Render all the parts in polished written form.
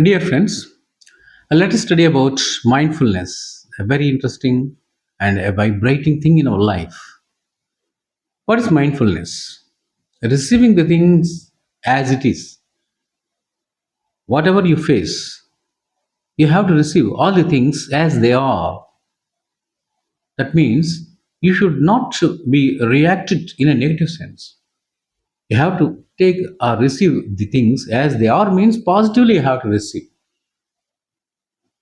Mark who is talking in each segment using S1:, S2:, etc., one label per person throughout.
S1: Dear friends, let us study about mindfulness, a very interesting and a vibrating thing in our life. What is mindfulness? Receiving the things as it is. Whatever you face, you have to receive all the things as they are. That means you should not be reacted in a negative sense. You have to take or receive the things as they are means positively you have to receive.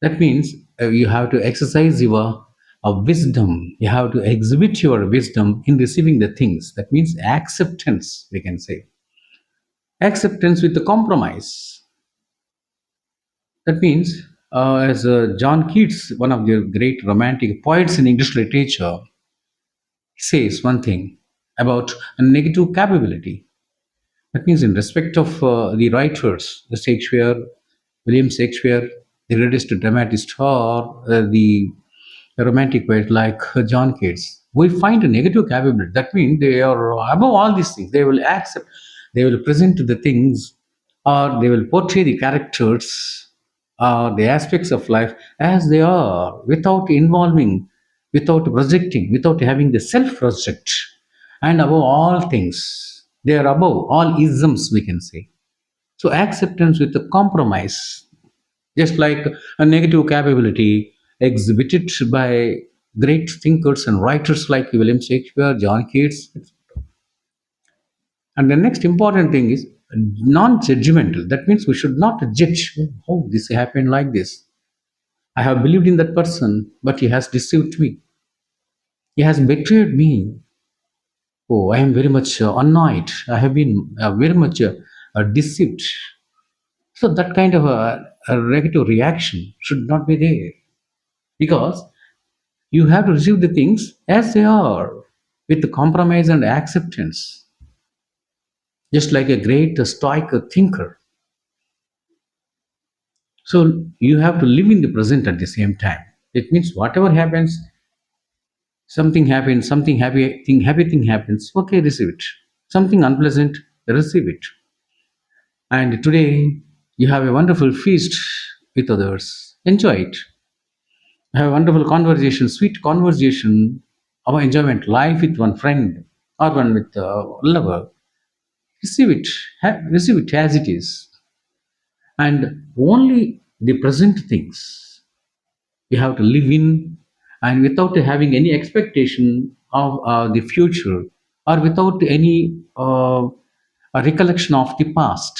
S1: That means you have to exercise your wisdom. You have to exhibit your wisdom in receiving the things. That means acceptance, we can say. Acceptance with the compromise. That means, as John Keats, one of the great romantic poets in English literature, says one thing about a negative capability. That means, in respect of the writers, the Shakespeare, William Shakespeare, the greatest dramatist, or the romantic poet like John Keats, we find a negative capability. That means they are above all these things. They will accept, they will present the things, or they will portray the characters or the aspects of life as they are without involving, without projecting, without having the self project. And above all things, they are above all isms, we can say. So, acceptance with a compromise, just like a negative capability exhibited by great thinkers and writers like William Shakespeare, John Keats. And the next important thing is non-judgmental. That means we should not judge, oh, this happened like this. I have believed in that person, but he has deceived me. He has betrayed me. Oh, I am very much annoyed. I have been very much deceived. So that kind of a negative reaction should not be there, because you have to receive the things as they are with compromise and acceptance, just like a great stoic thinker. So you have to live in the present at the same time. It means whatever happens, something happy thing happens, okay, receive it. Something unpleasant, receive it. And today you have a wonderful feast with others. Enjoy it. Have a wonderful conversation, sweet conversation, our enjoyment, life with one friend or one with a lover. Receive it, receive it as it is, and only the present things you have to live in, and without having any expectation of the future, or without any a recollection of the past.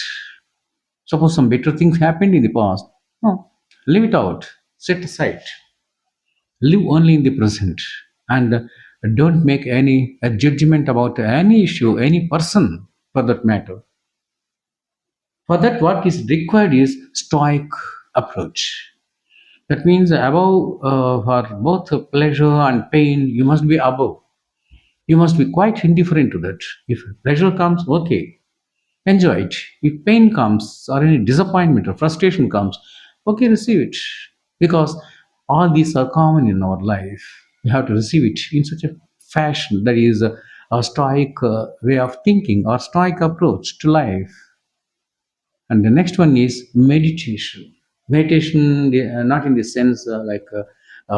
S1: Suppose some better things happened in the past. No, leave it out, set aside. Live only in the present, and don't make any judgment about any issue, any person for that matter. For that, what is required is stoic approach. That means above for both pleasure and pain, you must be above. You must be quite indifferent to that. If pleasure comes, okay, enjoy it. If pain comes or any disappointment or frustration comes, okay, receive it. Because all these are common in our life. You have to receive it in such a fashion that is a stoic way of thinking or stoic approach to life. And the next one is meditation. Meditation, not in the sense like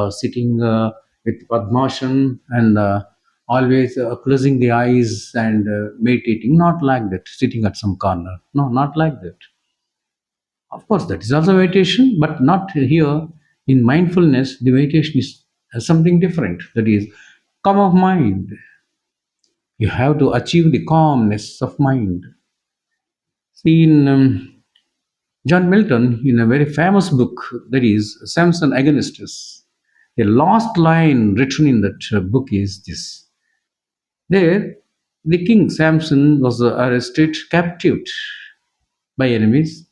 S1: sitting with Padmasana and always closing the eyes and meditating. Not like that, sitting at some corner. No, not like that. Of course, that is also meditation, but not here. In mindfulness, the meditation is something different. That is calm of mind. You have to achieve the calmness of mind. See, in John Milton, in a very famous book, that is Samson Agonistus, the last line written in that book is this. There, the king Samson was arrested, captured by enemies,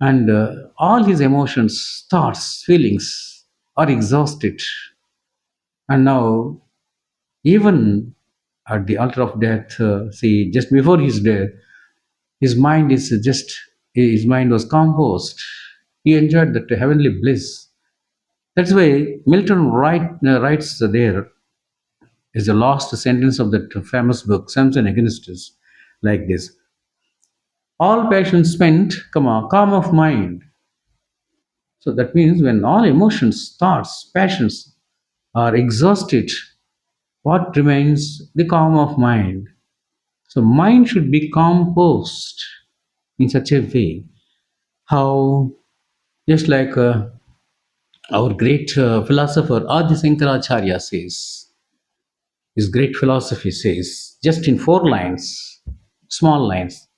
S1: and all his emotions, thoughts, feelings are exhausted. And now, even at the altar of death, see, just before his death, his mind was composed. He enjoyed that heavenly bliss. That's why Milton writes there is the last sentence of that famous book, Samson Against Us, like this. All passion spent, comma, calm of mind. So that means when all emotions, thoughts, passions are exhausted, what remains? The calm of mind. So mind should be composed in such a way how, just like our great philosopher Adi Sankaracharya says, his great philosophy says, just in 4 lines, small lines,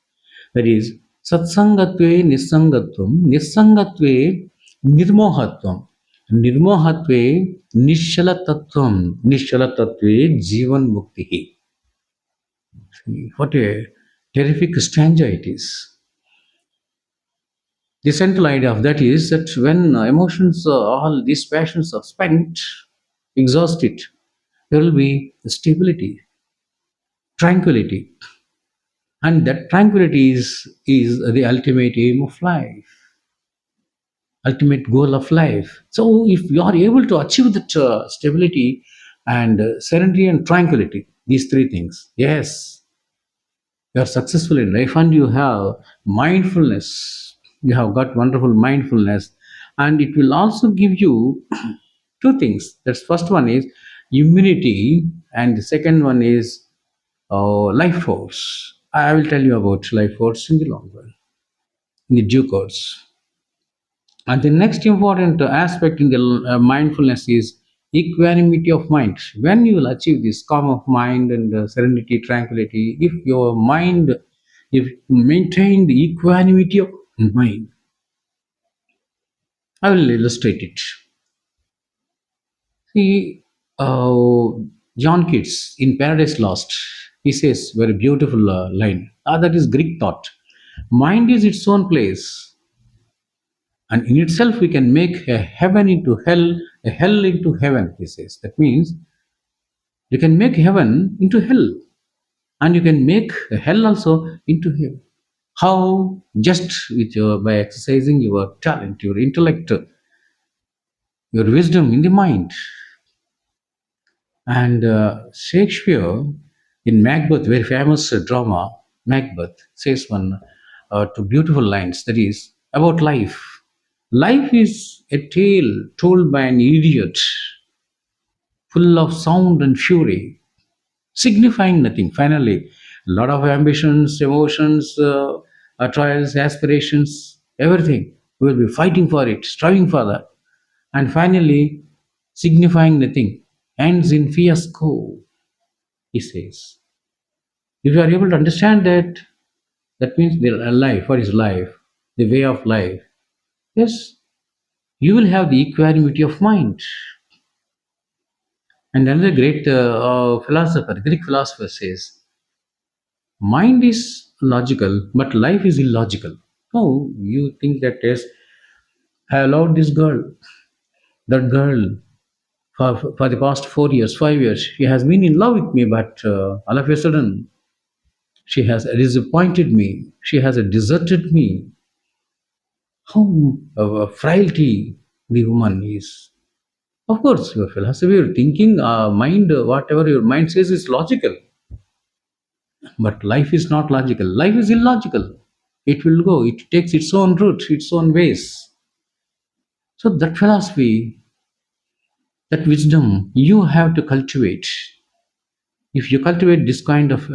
S1: that is, Satsangatve Nisangatvam, Nisangatve Nirmohatvam, Nirmohatve Nishalatattvam, Nishalatatve Jivan Muktihi. What a terrific stanza it is. The central idea of that is that when emotions, all these passions are spent, exhausted, there will be stability, tranquility, and that tranquility is the ultimate aim of life, ultimate goal of life. So, if you are able to achieve that stability and serenity and tranquility, these three things, yes, you are successful in life and you have mindfulness. You have got wonderful mindfulness, and it will also give you two things. That's first one is immunity, and the second one is life force. I will tell you about life force in the long run, in the due course. And the next important aspect in the mindfulness is equanimity of mind. When you will achieve this calm of mind and serenity, tranquility, if your mind, if you maintain the equanimity of mind, I will illustrate it. See, John Keats in Paradise Lost, he says very beautiful line. That is Greek thought. Mind is its own place, and in itself we can make a heaven into hell, a hell into heaven. He says that means you can make heaven into hell, and you can make a hell also into heaven. How? Just with your by exercising your talent, your intellect, your wisdom in the mind. And Shakespeare in Macbeth, very famous drama, Macbeth, says one two beautiful lines, that is about life. Life is a tale told by an idiot, full of sound and fury, signifying nothing. Finally, a lot of ambitions, emotions, trials, aspirations, everything. We will be fighting for it, striving for that. And finally, signifying nothing, ends in fiasco, he says. If you are able to understand that, that means the life, what is life, the way of life, yes, you will have the equanimity of mind. And another great philosopher, Greek philosopher says, mind is logical, but life is illogical. Oh, you think that yes, I loved this girl, that girl, for the past 4 years, 5 years. She has been in love with me, but all of a sudden, she has disappointed me. She has deserted me. How frailty the woman is. Of course, your philosophy, your thinking, mind, whatever your mind says is logical. But life is not logical. Life is illogical. It will go. It takes its own route, its own ways. So that philosophy, that wisdom, you have to cultivate. If you cultivate this kind of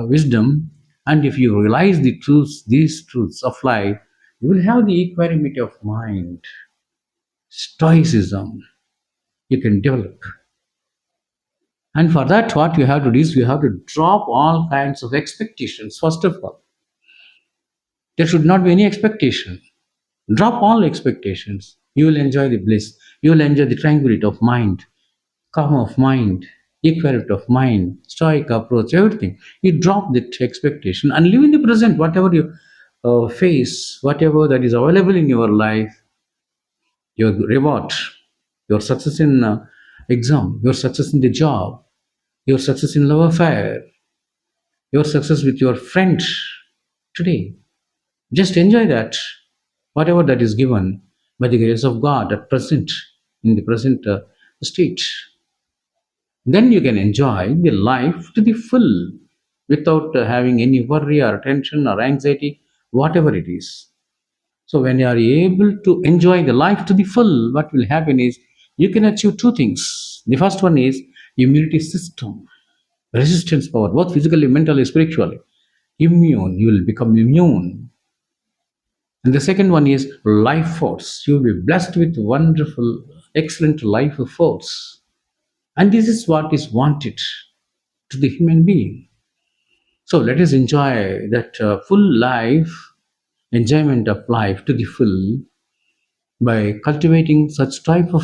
S1: wisdom, and if you realize the truths, these truths of life, you will have the equanimity of mind, stoicism you can develop. And for that, what you have to do is you have to drop all kinds of expectations. First of all, there should not be any expectation. Drop all expectations. You will enjoy the bliss. You will enjoy the tranquility of mind, calm of mind, equality of mind, stoic approach, everything. You drop that expectation and live in the present, whatever you face, whatever that is available in your life, your reward, your success in exam, your success in the job, your success in love affair, your success with your friend today. Just enjoy that, whatever that is given by the grace of God at present, in the present state. Then you can enjoy the life to the full. without having any worry or tension or anxiety, whatever it is. So when you are able to enjoy the life to the full, what will happen is you can achieve two things. The first one is immunity system, resistance power, both physically, mentally, spiritually. Immune, you will become immune. And the second one is life force. You will be blessed with wonderful, excellent life force. And this is what is wanted to the human being. So let us enjoy that full life, enjoyment of life to the full by cultivating such type of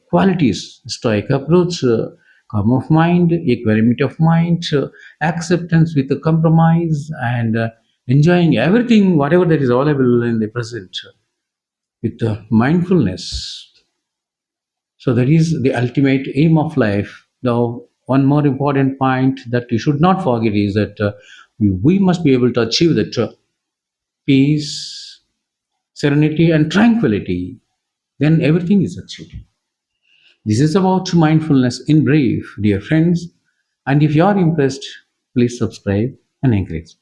S1: qualities: stoic approach, calm of mind, equanimity of mind, acceptance with a compromise, and enjoying everything whatever that is available in the present with mindfulness. So that is the ultimate aim of life. Now, one more important point that you should not forget is that we must be able to achieve that peace, serenity, and tranquility. Then everything is achieved. This is about mindfulness in brief, dear friends. And if you are impressed, please subscribe and encourage.